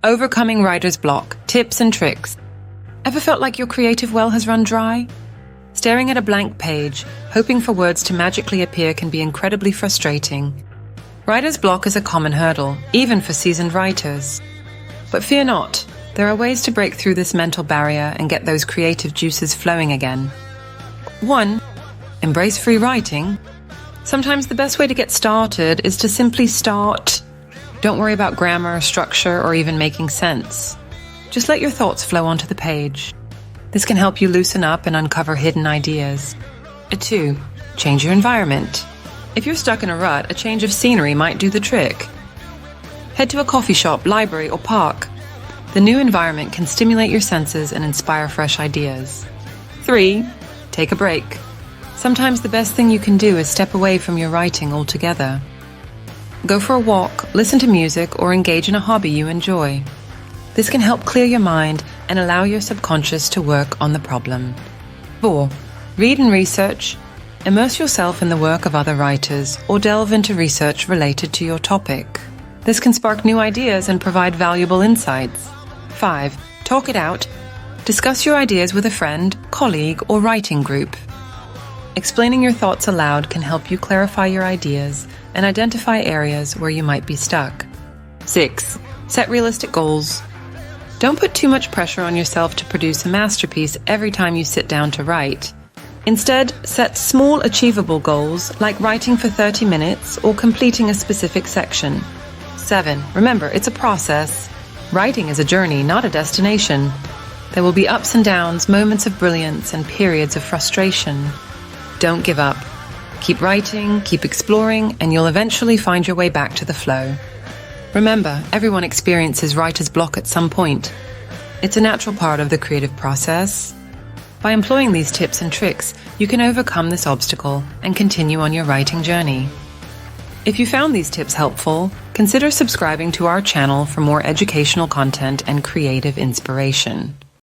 Overcoming writer's block, tips and tricks. Ever felt like your creative well has run dry? Staring at a blank page, hoping for words to magically appear can be incredibly frustrating. Writer's block is a common hurdle, even for seasoned writers. But fear not, there are ways to break through this mental barrier and get those creative juices flowing again. 1. Embrace free writing. Sometimes the best way to get started is to simply start. Don't worry about grammar, structure, or even making sense. Just let your thoughts flow onto the page. This can help you loosen up and uncover hidden ideas. 2. Change your environment. If you're stuck in a rut, a change of scenery might do the trick. Head to a coffee shop, library, or park. The new environment can stimulate your senses and inspire fresh ideas. 3. Take a break. Sometimes the best thing you can do is step away from your writing altogether. Go for a walk, listen to music, or engage in a hobby you enjoy. This can help clear your mind and allow your subconscious to work on the problem. 4. Read and research. Immerse yourself in the work of other writers or delve into research related to your topic. This can spark new ideas and provide valuable insights. 5. Talk it out. Discuss your ideas with a friend, colleague, or writing group. Explaining your thoughts aloud can help you clarify your ideas and identify areas where you might be stuck. 6. Set realistic goals. Don't put too much pressure on yourself to produce a masterpiece every time you sit down to write. Instead, set small, achievable goals like writing for 30 minutes or completing a specific section. 7. Remember, it's a process. Writing is a journey, not a destination. There will be ups and downs, moments of brilliance, and periods of frustration. Don't give up. Keep writing, keep exploring, and you'll eventually find your way back to the flow. Remember, everyone experiences writer's block at some point. It's a natural part of the creative process. By employing these tips and tricks, you can overcome this obstacle and continue on your writing journey. If you found these tips helpful, consider subscribing to our channel for more educational content and creative inspiration.